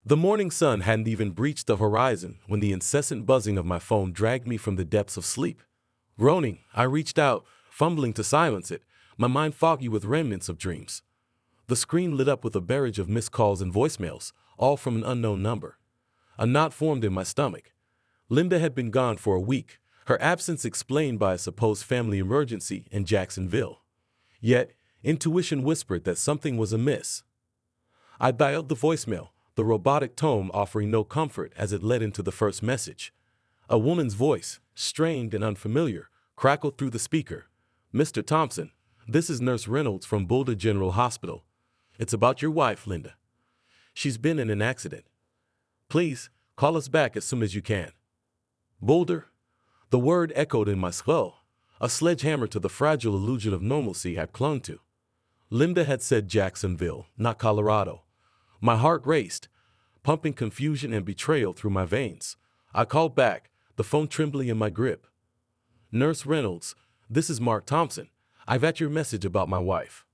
The morning sun hadn't even breached the horizon when the incessant buzzing of my phone dragged me from the depths of sleep. Groaning, I reached out, fumbling to silence it, my mind foggy with remnants of dreams. The screen lit up with a barrage of missed calls and voicemails, all from an unknown number. A knot formed in my stomach. Linda had been gone for a week, her absence explained by a supposed family emergency in Jacksonville. Yet, intuition whispered that something was amiss. I dialed the voicemail, the robotic tone offering no comfort as it led into the first message. A woman's voice, strained and unfamiliar, crackled through the speaker. "Mr. Thompson, this is Nurse Reynolds from Boulder General Hospital. It's about your wife, Linda. She's been in an accident. Please, call us back as soon as you can." Boulder? The word echoed in my skull, a sledgehammer to the fragile illusion of normalcy I'd clung to. Linda had said Jacksonville, not Colorado. My heart raced, pumping confusion and betrayal through my veins. I called back, the phone trembling in my grip. "Nurse Reynolds, this is Mark Thompson. I've had your message about my wife."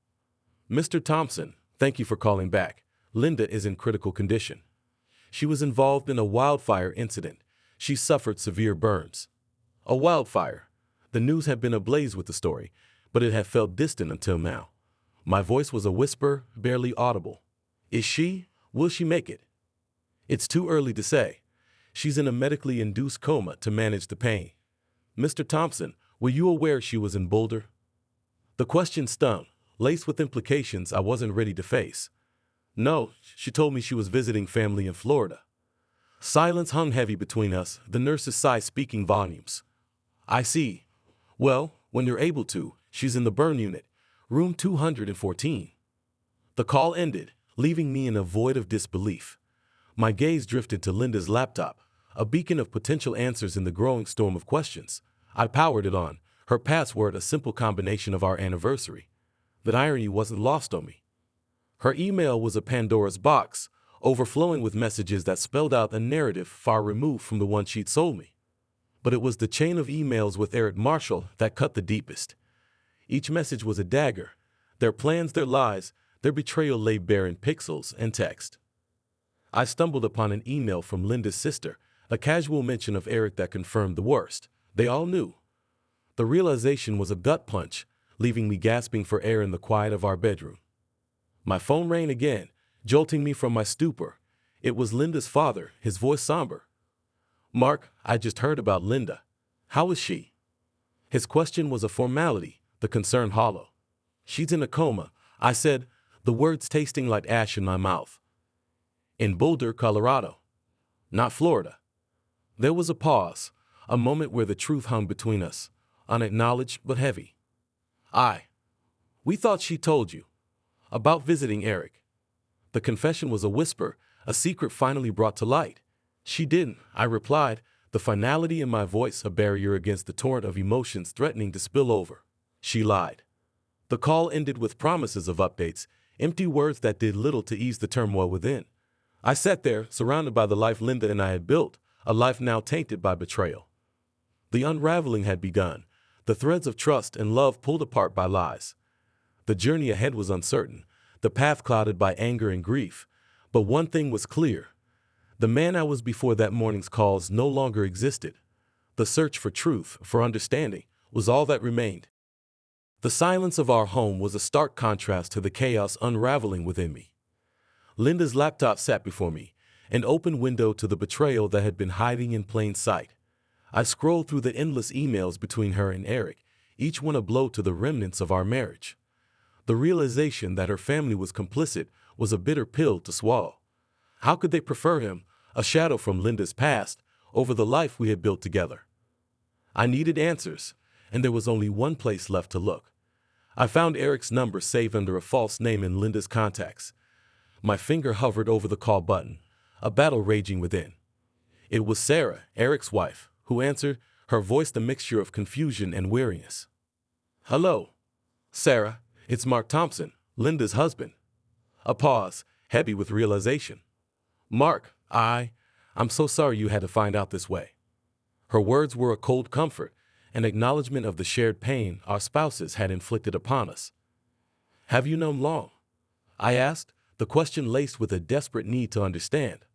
"Mr. Thompson, thank you for calling back. Linda is in critical condition. She was involved in a wildfire incident. She suffered severe burns." A wildfire. The news had been ablaze with the story, but it had felt distant until now. My voice was a whisper, barely audible. Will she make it? "It's too early to say. She's in a medically induced coma to manage the pain." "Mr. Thompson, were you aware she was in Boulder?" The question stung, laced with implications I wasn't ready to face. "No, she told me she was visiting family in Florida." Silence hung heavy between us, the nurse's sigh speaking volumes. "I see. Well, when you're able to, she's in the burn unit, room 214. The call ended, leaving me in a void of disbelief. My gaze drifted to Linda's laptop, a beacon of potential answers in the growing storm of questions. I powered it on, her password a simple combination of our anniversary. The irony wasn't lost on me. Her email was a Pandora's box, overflowing with messages that spelled out a narrative far removed from the one she'd sold me. But it was the chain of emails with Eric Marshall that cut the deepest. Each message was a dagger. Their plans, their lies, their betrayal lay bare in pixels and text. I stumbled upon an email from Linda's sister, a casual mention of Eric that confirmed the worst. They all knew. The realization was a gut punch, leaving me gasping for air in the quiet of our bedroom. My phone rang again, jolting me from my stupor. It was Linda's father, his voice somber. "Mark, I just heard about Linda. How is she?" His question was a formality, the concern hollow. "She's in a coma," I said, the words tasting like ash in my mouth. "In Boulder, Colorado. Not Florida." There was a pause, a moment where the truth hung between us, unacknowledged but heavy. "We thought she told you. About visiting Eric." The confession was a whisper, a secret finally brought to light. "She didn't," I replied, the finality in my voice a barrier against the torrent of emotions threatening to spill over. "She lied." The call ended with promises of updates, empty words that did little to ease the turmoil within. I sat there, surrounded by the life Linda and I had built, a life now tainted by betrayal. The unraveling had begun, the threads of trust and love pulled apart by lies. The journey ahead was uncertain, the path clouded by anger and grief. But one thing was clear. The man I was before that morning's calls no longer existed. The search for truth, for understanding, was all that remained. The silence of our home was a stark contrast to the chaos unraveling within me. Linda's laptop sat before me, an open window to the betrayal that had been hiding in plain sight. I scrolled through the endless emails between her and Eric, each one a blow to the remnants of our marriage. The realization that her family was complicit was a bitter pill to swallow. How could they prefer him, a shadow from Linda's past, over the life we had built together? I needed answers, and there was only one place left to look. I found Eric's number saved under a false name in Linda's contacts. My finger hovered over the call button, a battle raging within. It was Sarah, Eric's wife, who answered, her voice the mixture of confusion and weariness. "Hello, Sarah, it's Mark Thompson, Linda's husband." A pause, heavy with realization. "Mark, I'm so sorry you had to find out this way." Her words were a cold comfort, an acknowledgement of the shared pain our spouses had inflicted upon us. "Have you known long?" I asked, the question laced with a desperate need to understand.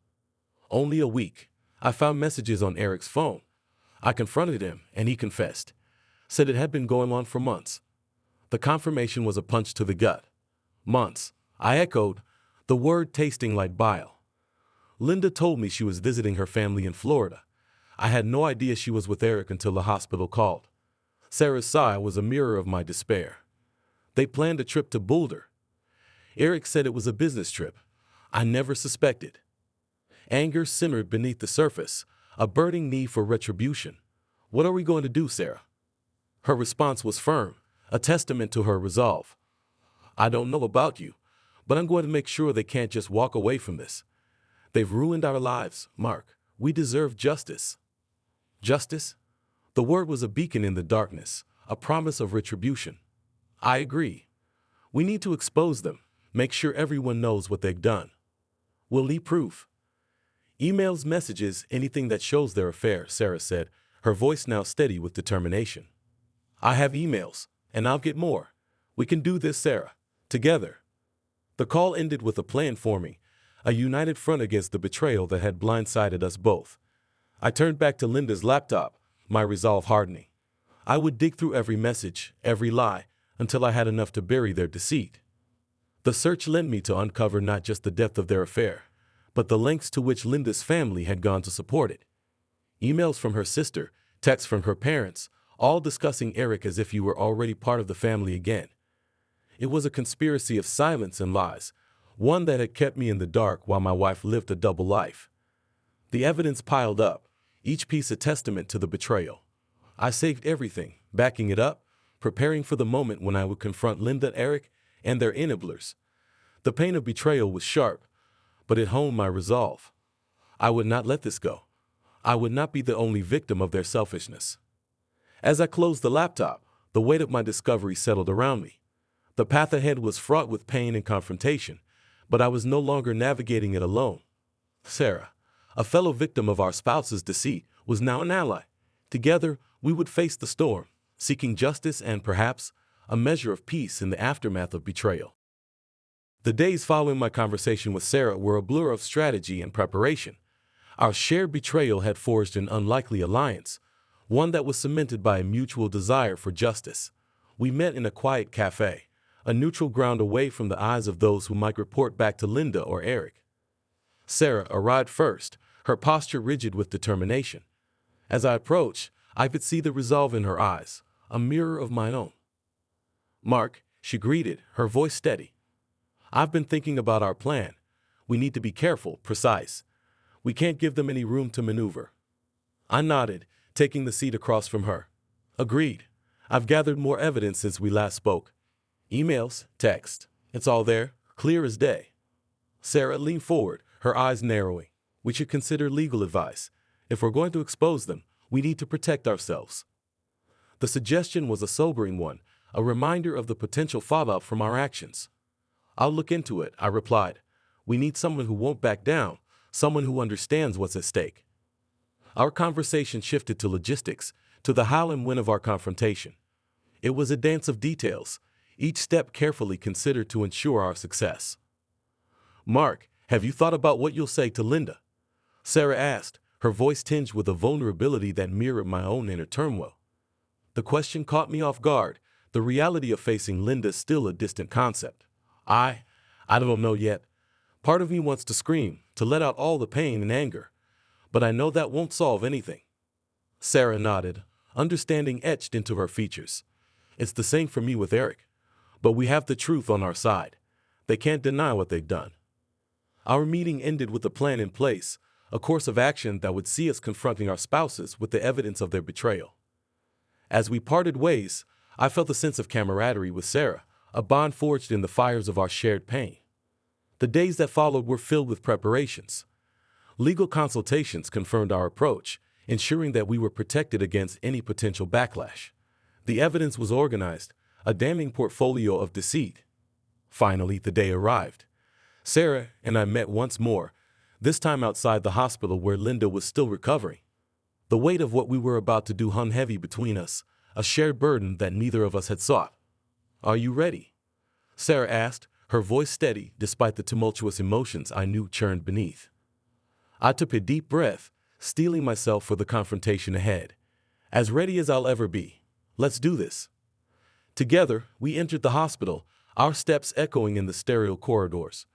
Only a week. I found messages on Eric's phone. I confronted him, and he confessed. Said it had been going on for months. The confirmation was a punch to the gut. Months. I echoed, the word tasting like bile. Linda told me she was visiting her family in Florida. I had no idea she was with Eric until the hospital called. Sarah's sigh was a mirror of my despair. They planned a trip to Boulder. Eric said it was a business trip. I never suspected. Anger simmered beneath the surface, a burning need for retribution. What are we going to do, Sarah? Her response was firm, a testament to her resolve. I don't know about you, but I'm going to make sure they can't just walk away from this. They've ruined our lives, Mark. We deserve justice. Justice? The word was a beacon in the darkness, a promise of retribution. I agree. We need to expose them, make sure everyone knows what they've done. We'll need proof. Emails, messages, anything that shows their affair, Sarah said, her voice now steady with determination. I have emails, and I'll get more. We can do this, Sarah. Together. The call ended with a plan forming, a united front against the betrayal that had blindsided us both. I turned back to Linda's laptop, my resolve hardening. I would dig through every message, every lie, until I had enough to bury their deceit. The search led me to uncover not just the depth of their affair, but the lengths to which Linda's family had gone to support it. Emails from her sister, texts from her parents, all discussing Eric as if he were already part of the family again. It was a conspiracy of silence and lies, one that had kept me in the dark while my wife lived a double life. The evidence piled up, each piece a testament to the betrayal. I saved everything, backing it up, preparing for the moment when I would confront Linda, Eric, and their enablers. The pain of betrayal was sharp, but it honed my resolve. I would not let this go. I would not be the only victim of their selfishness. As I closed the laptop, the weight of my discovery settled around me. The path ahead was fraught with pain and confrontation, but I was no longer navigating it alone. Sarah, a fellow victim of our spouse's deceit, was now an ally. Together, we would face the storm, seeking justice and, perhaps, a measure of peace in the aftermath of betrayal. The days following my conversation with Sarah were a blur of strategy and preparation. Our shared betrayal had forged an unlikely alliance, one that was cemented by a mutual desire for justice. We met in a quiet cafe, a neutral ground away from the eyes of those who might report back to Linda or Eric. Sarah arrived first, her posture rigid with determination. As I approached, I could see the resolve in her eyes, a mirror of my own. Mark, she greeted, her voice steady. I've been thinking about our plan. We need to be careful, precise. We can't give them any room to maneuver. I nodded, taking the seat across from her. Agreed. I've gathered more evidence since we last spoke. Emails, text. It's all there, clear as day. Sarah leaned forward, her eyes narrowing. We should consider legal advice. If we're going to expose them, we need to protect ourselves. The suggestion was a sobering one, a reminder of the potential fallout from our actions. I'll look into it, I replied. We need someone who won't back down, someone who understands what's at stake. Our conversation shifted to logistics, to the how and when of our confrontation. It was a dance of details, each step carefully considered to ensure our success. Mark, have you thought about what you'll say to Linda? Sarah asked, her voice tinged with a vulnerability that mirrored my own inner turmoil. The question caught me off guard, the reality of facing Linda still a distant concept. I don't know yet. Part of me wants to scream, to let out all the pain and anger, but I know that won't solve anything. Sarah nodded, understanding etched into her features. It's the same for me with Eric, but we have the truth on our side. They can't deny what they've done. Our meeting ended with a plan in place, a course of action that would see us confronting our spouses with the evidence of their betrayal. As we parted ways, I felt a sense of camaraderie with Sarah, a bond forged in the fires of our shared pain. The days that followed were filled with preparations. Legal consultations confirmed our approach, ensuring that we were protected against any potential backlash. The evidence was organized, a damning portfolio of deceit. Finally, the day arrived. Sarah and I met once more, this time outside the hospital where Linda was still recovering. The weight of what we were about to do hung heavy between us, a shared burden that neither of us had sought. Are you ready? Sarah asked, her voice steady despite the tumultuous emotions I knew churned beneath. I took a deep breath, steeling myself for the confrontation ahead. As ready as I'll ever be. Let's do this. Together, we entered the hospital, our steps echoing in the sterile corridors.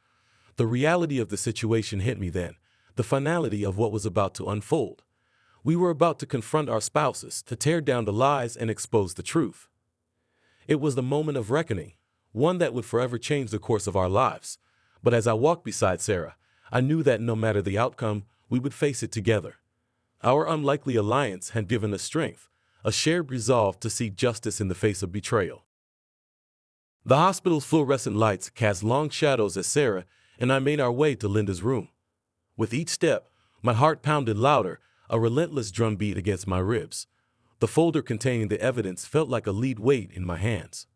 The reality of the situation hit me then, the finality of what was about to unfold. We were about to confront our spouses, to tear down the lies and expose the truth. It was the moment of reckoning, one that would forever change the course of our lives. But as I walked beside Sarah, I knew that no matter the outcome, we would face it together. Our unlikely alliance had given us strength, a shared resolve to seek justice in the face of betrayal. The hospital's fluorescent lights cast long shadows as Sarah and I made our way to Linda's room. With each step, my heart pounded louder, a relentless drumbeat against my ribs. The folder containing the evidence felt like a lead weight in my hands.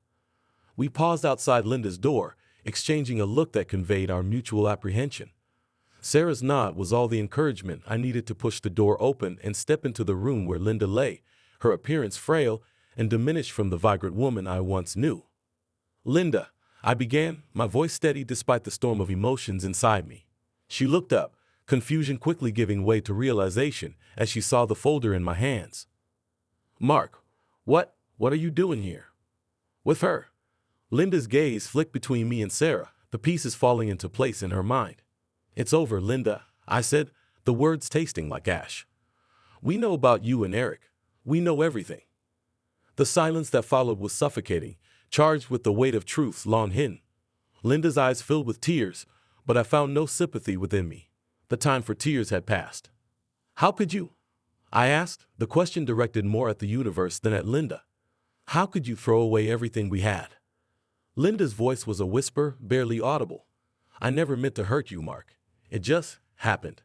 We paused outside Linda's door, exchanging a look that conveyed our mutual apprehension. Sarah's nod was all the encouragement I needed to push the door open and step into the room where Linda lay, her appearance frail and diminished from the vibrant woman I once knew. "Linda," I began, my voice steady despite the storm of emotions inside me. She looked up, confusion quickly giving way to realization as she saw the folder in my hands. "Mark, what are you doing here?" "With her." Linda's gaze flicked between me and Sarah, the pieces falling into place in her mind. "It's over, Linda," I said, the words tasting like ash. "We know about you and Eric. We know everything." The silence that followed was suffocating, charged with the weight of truths long hidden. Linda's eyes filled with tears, but I found no sympathy within me. The time for tears had passed. "How could you?" I asked, the question directed more at the universe than at Linda. "How could you throw away everything we had?" Linda's voice was a whisper, barely audible. "I never meant to hurt you, Mark. It just happened."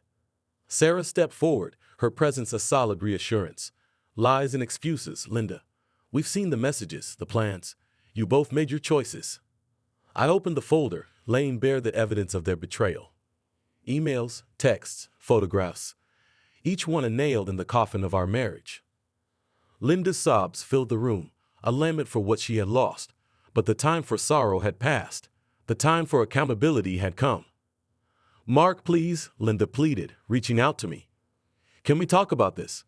Sarah stepped forward, her presence a solid reassurance. "Lies and excuses, Linda. We've seen the messages, the plans. You both made your choices." I opened the folder, laying bare the evidence of their betrayal. Emails, texts, photographs. Each one a nail in the coffin of our marriage. Linda's sobs filled the room, a lament for what she had lost. But the time for sorrow had passed. The time for accountability had come. "Mark, please," Linda pleaded, reaching out to me. "Can we talk about this?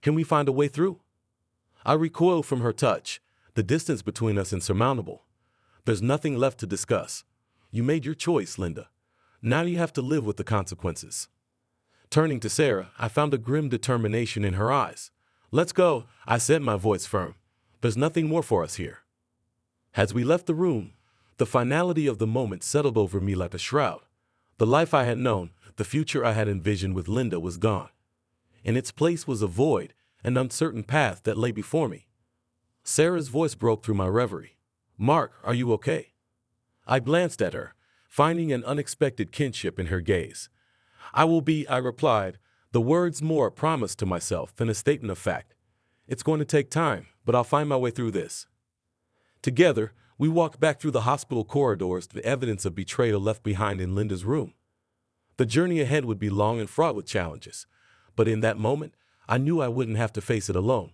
Can we find a way through?" I recoiled from her touch, the distance between us insurmountable. "There's nothing left to discuss. You made your choice, Linda. Now you have to live with the consequences." Turning to Sarah, I found a grim determination in her eyes. "Let's go," I said, my voice firm. "There's nothing more for us here." As we left the room, the finality of the moment settled over me like a shroud. The life I had known, the future I had envisioned with Linda was gone. In its place was a void, an uncertain path that lay before me. Sarah's voice broke through my reverie. "Mark, are you okay?" I glanced at her, finding an unexpected kinship in her gaze. "I will be," I replied, the words more a promise to myself than a statement of fact. "It's going to take time, but I'll find my way through this." Together, we walked back through the hospital corridors to the evidence of betrayal left behind in Linda's room. The journey ahead would be long and fraught with challenges, but in that moment, I knew I wouldn't have to face it alone.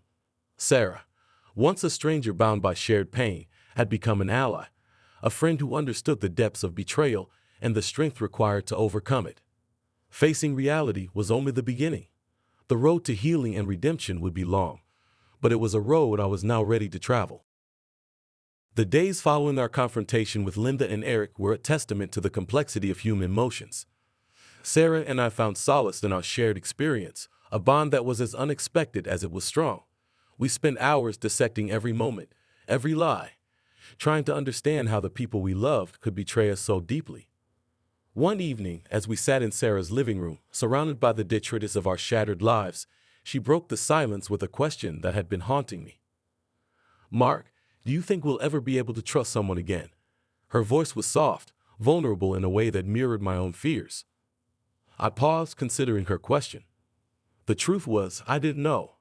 Sarah, once a stranger bound by shared pain, had become an ally, a friend who understood the depths of betrayal and the strength required to overcome it. Facing reality was only the beginning. The road to healing and redemption would be long, but it was a road I was now ready to travel. The days following our confrontation with Linda and Eric were a testament to the complexity of human emotions. Sarah and I found solace in our shared experience, a bond that was as unexpected as it was strong. We spent hours dissecting every moment, every lie, trying to understand how the people we loved could betray us so deeply. One evening, as we sat in Sarah's living room, surrounded by the detritus of our shattered lives, she broke the silence with a question that had been haunting me. "Mark, do you think we'll ever be able to trust someone again?" Her voice was soft, vulnerable in a way that mirrored my own fears. I paused, considering her question. The truth was, I didn't know.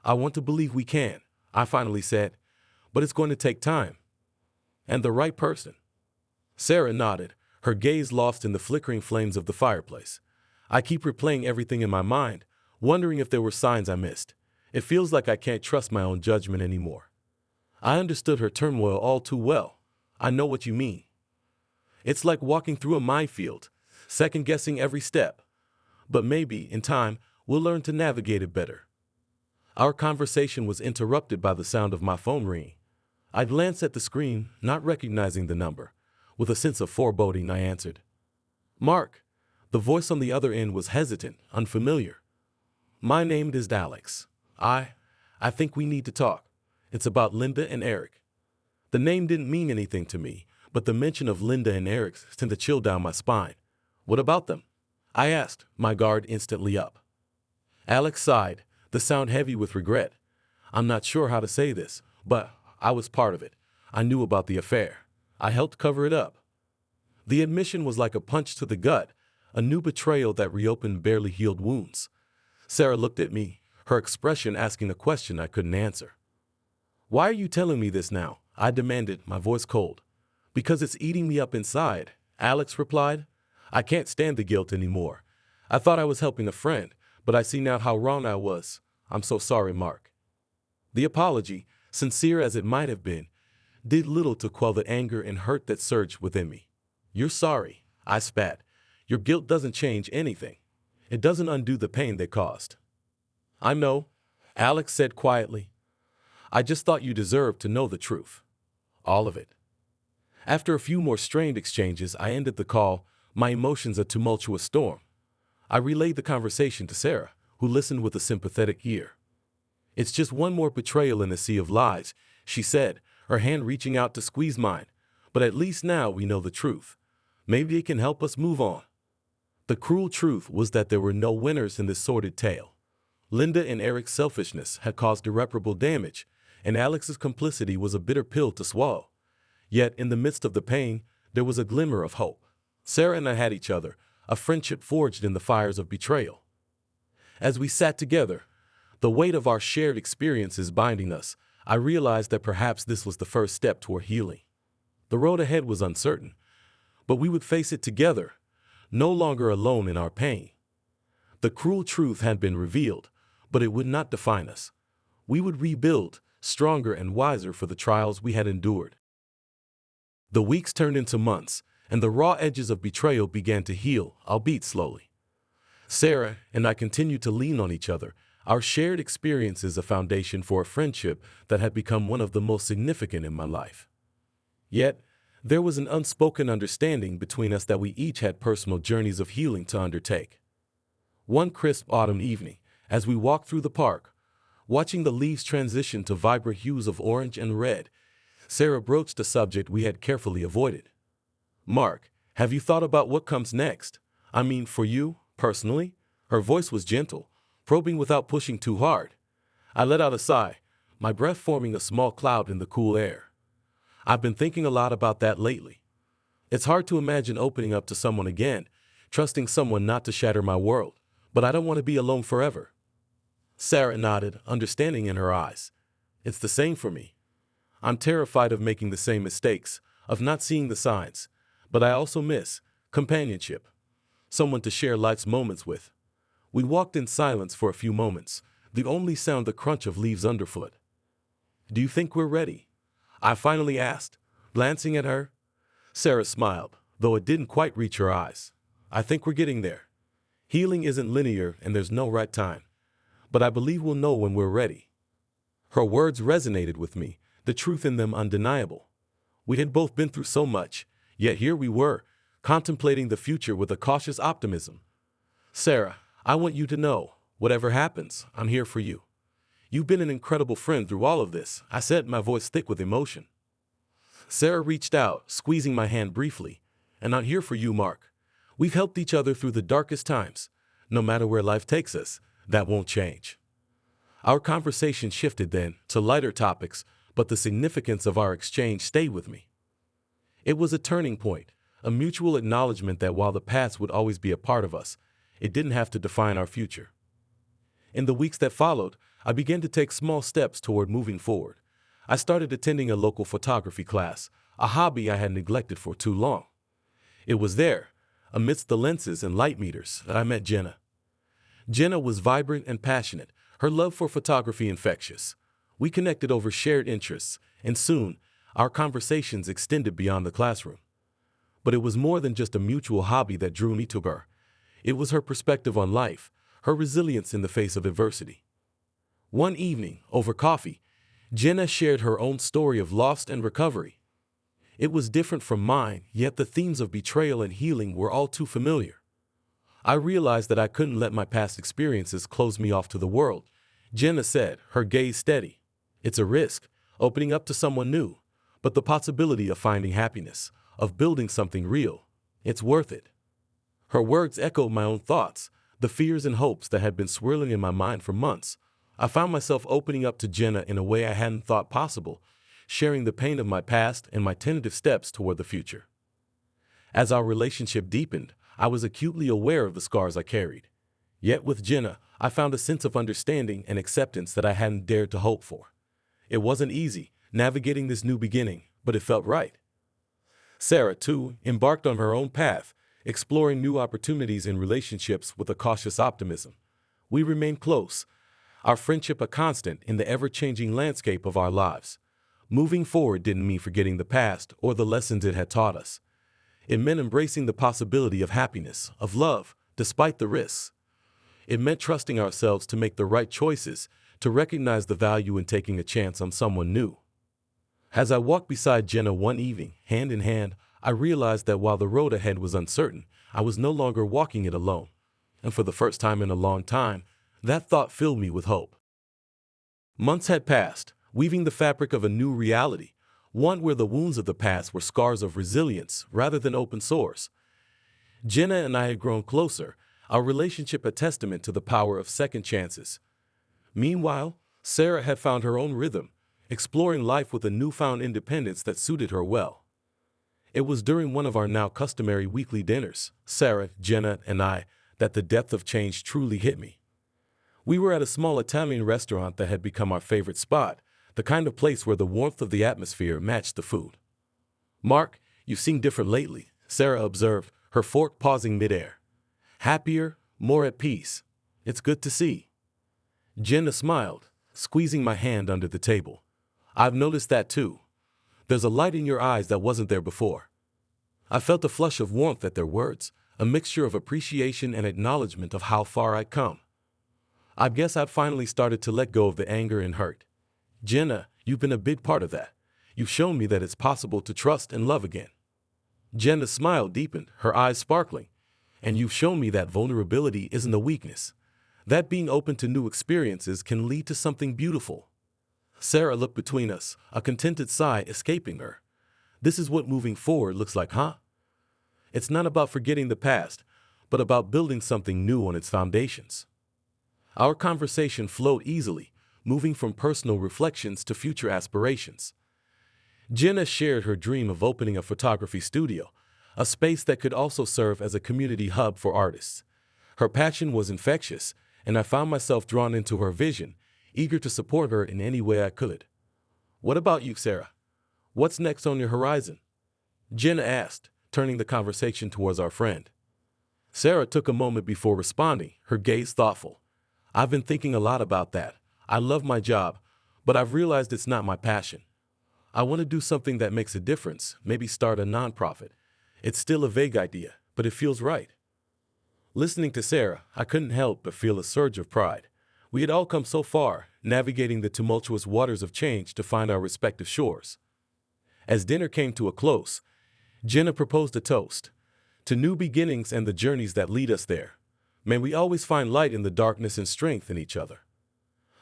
"I want to believe we can," I finally said, "but it's going to take time. And the right person." Sarah nodded, her gaze lost in the flickering flames of the fireplace. "I keep replaying everything in my mind, wondering if there were signs I missed. It feels like I can't trust my own judgment anymore." I understood her turmoil all too well. "I know what you mean. It's like walking through a minefield, second-guessing every step." but maybe, in time, we'll learn to navigate it better. Our conversation was interrupted by the sound of my phone ringing. I glanced at the screen, not recognizing the number. With a sense of foreboding, I answered. Mark. The voice on the other end was hesitant, unfamiliar. My name is Alex. I think we need to talk. It's about Linda and Eric. The name didn't mean anything to me, but the mention of Linda and Eric sent a chill down my spine. What about them? I asked, my guard instantly up. Alex sighed, the sound heavy with regret. I'm not sure how to say this, but I was part of it. I knew about the affair. I helped cover it up. The admission was like a punch to the gut, a new betrayal that reopened barely healed wounds. Sarah looked at me, her expression asking a question I couldn't answer. Why are you telling me this now? I demanded, my voice cold. Because it's eating me up inside, Alex replied. I can't stand the guilt anymore. I thought I was helping a friend, but I see now how wrong I was. I'm so sorry, Mark. The apology, sincere as it might have been, did little to quell the anger and hurt that surged within me. You're sorry, I spat. Your guilt doesn't change anything. It doesn't undo the pain they caused. I know, Alex said quietly. I just thought you deserved to know the truth. All of it. After a few more strained exchanges, I ended the call, my emotions a tumultuous storm. I relayed the conversation to Sarah, who listened with a sympathetic ear. It's just one more betrayal in a sea of lies, she said, her hand reaching out to squeeze mine. But at least now we know the truth. Maybe it can help us move on. The cruel truth was that there were no winners in this sordid tale. Linda and Eric's selfishness had caused irreparable damage, and Alex's complicity was a bitter pill to swallow. Yet, in the midst of the pain, there was a glimmer of hope. Sarah and I had each other, a friendship forged in the fires of betrayal. As we sat together, the weight of our shared experiences binding us, I realized that perhaps this was the first step toward healing. The road ahead was uncertain, but we would face it together, no longer alone in our pain. The cruel truth had been revealed, but it would not define us. We would rebuild, stronger and wiser for the trials we had endured. The weeks turned into months, and the raw edges of betrayal began to heal, albeit slowly. Sarah and I continued to lean on each other, our shared experiences a foundation for a friendship that had become one of the most significant in my life. Yet, there was an unspoken understanding between us that we each had personal journeys of healing to undertake. One crisp autumn evening, as we walked through the park, watching the leaves transition to vibrant hues of orange and red, Sarah broached a subject we had carefully avoided. Mark, have you thought about what comes next? I mean, for you, personally? Her voice was gentle, probing without pushing too hard. I let out a sigh, my breath forming a small cloud in the cool air. I've been thinking a lot about that lately. It's hard to imagine opening up to someone again, trusting someone not to shatter my world, but I don't want to be alone forever. Sarah nodded, understanding in her eyes. It's the same for me. I'm terrified of making the same mistakes, of not seeing the signs, but I also miss companionship, someone to share life's moments with. We walked in silence for a few moments, the only sound the crunch of leaves underfoot. Do you think we're ready? I finally asked, glancing at her. Sarah smiled, though it didn't quite reach her eyes. I think we're getting there. Healing isn't linear and there's no right time, but I believe we'll know when we're ready. Her words resonated with me, the truth in them undeniable. We had both been through so much, yet here we were, contemplating the future with a cautious optimism. Sarah, I want you to know, whatever happens, I'm here for you. You've been an incredible friend through all of this, I said, my voice thick with emotion. Sarah reached out, squeezing my hand briefly. And I'm here for you, Mark. We've helped each other through the darkest times. No matter where life takes us, that won't change. Our conversation shifted then to lighter topics, but the significance of our exchange stayed with me. It was a turning point, a mutual acknowledgement that while the past would always be a part of us, it didn't have to define our future. In the weeks that followed, I began to take small steps toward moving forward. I started attending a local photography class, a hobby I had neglected for too long. It was there, amidst the lenses and light meters, that I met Jenna. Jenna was vibrant and passionate, her love for photography infectious. We connected over shared interests, and soon, our conversations extended beyond the classroom. But it was more than just a mutual hobby that drew me to her. It was her perspective on life, her resilience in the face of adversity. One evening, over coffee, Jenna shared her own story of loss and recovery. It was different from mine, yet the themes of betrayal and healing were all too familiar. I realized that I couldn't let my past experiences close me off to the world. Jenna said, her gaze steady. It's a risk, opening up to someone new, but the possibility of finding happiness, of building something real, it's worth it. Her words echoed my own thoughts, the fears and hopes that had been swirling in my mind for months. I found myself opening up to Jenna in a way I hadn't thought possible, sharing the pain of my past and my tentative steps toward the future. As our relationship deepened, I was acutely aware of the scars I carried. Yet with Jenna, I found a sense of understanding and acceptance that I hadn't dared to hope for. It wasn't easy, navigating this new beginning, but it felt right. Sarah, too, embarked on her own path, exploring new opportunities in relationships with a cautious optimism. We remained close, our friendship a constant in the ever-changing landscape of our lives. Moving forward didn't mean forgetting the past or the lessons it had taught us. It meant embracing the possibility of happiness, of love, despite the risks. It meant trusting ourselves to make the right choices, to recognize the value in taking a chance on someone new. As I walked beside Jenna one evening, hand in hand, I realized that while the road ahead was uncertain, I was no longer walking it alone. And for the first time in a long time, that thought filled me with hope. Months had passed, weaving the fabric of a new reality, one where the wounds of the past were scars of resilience rather than open sores. Jenna and I had grown closer, our relationship a testament to the power of second chances. Meanwhile, Sarah had found her own rhythm, exploring life with a newfound independence that suited her well. It was during one of our now customary weekly dinners, Sarah, Jenna, and I, that the depth of change truly hit me. We were at a small Italian restaurant that had become our favorite spot, the kind of place where the warmth of the atmosphere matched the food. "Mark, you seem different lately," Sarah observed, her fork pausing midair. "Happier, more at peace. It's good to see." Jenna smiled, squeezing my hand under the table. "I've noticed that too. There's a light in your eyes that wasn't there before." I felt a flush of warmth at their words, a mixture of appreciation and acknowledgement of how far I'd come. I guess I'd finally started to let go of the anger and hurt. "Jenna, you've been a big part of that. You've shown me that it's possible to trust and love again." Jenna's smile deepened, her eyes sparkling. "And you've shown me that vulnerability isn't a weakness. That being open to new experiences can lead to something beautiful." Sarah looked between us, a contented sigh escaping her. "This is what moving forward looks like, huh? It's not about forgetting the past, but about building something new on its foundations." Our conversation flowed easily, moving from personal reflections to future aspirations. Jenna shared her dream of opening a photography studio, a space that could also serve as a community hub for artists. Her passion was infectious, and I found myself drawn into her vision, eager to support her in any way I could. "What about you, Sarah? What's next on your horizon?" Jenna asked, turning the conversation towards our friend. Sarah took a moment before responding, her gaze thoughtful. "I've been thinking a lot about that. I love my job, but I've realized it's not my passion. I want to do something that makes a difference, maybe start a nonprofit. It's still a vague idea, but it feels right." Listening to Sarah, I couldn't help but feel a surge of pride. We had all come so far, navigating the tumultuous waters of change to find our respective shores. As dinner came to a close, Jenna proposed a toast to new beginnings and the journeys that lead us there. May we always find light in the darkness and strength in each other.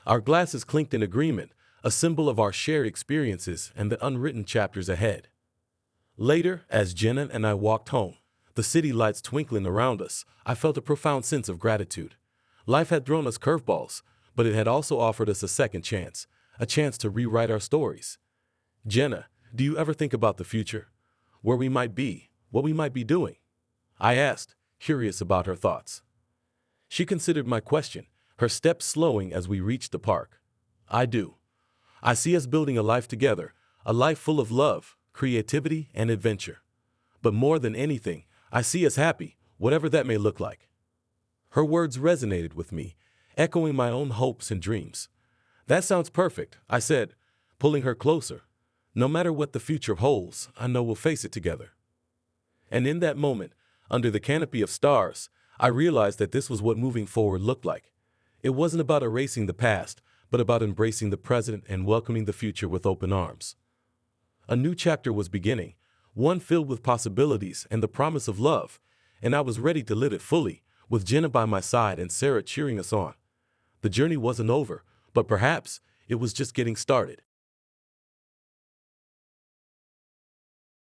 Our glasses clinked in agreement, a symbol of our shared experiences and the unwritten chapters ahead. Later, as Jenna and I walked home, the city lights twinkling around us, I felt a profound sense of gratitude. Life had thrown us curveballs, but it had also offered us a second chance, a chance to rewrite our stories. "Jenna, do you ever think about the future? Where we might be, what we might be doing?" I asked, curious about her thoughts. She considered my question, her steps slowing as we reached the park. "I do. I see us building a life together, a life full of love, creativity, and adventure. But more than anything, I see us happy, whatever that may look like." Her words resonated with me, echoing my own hopes and dreams. "That sounds perfect," I said, pulling her closer. "No matter what the future holds, I know we'll face it together." And in that moment, under the canopy of stars, I realized that this was what moving forward looked like. It wasn't about erasing the past, but about embracing the present and welcoming the future with open arms. A new chapter was beginning, one filled with possibilities and the promise of love, and I was ready to live it fully, with Jenna by my side and Sarah cheering us on. The journey wasn't over, but perhaps it was just getting started.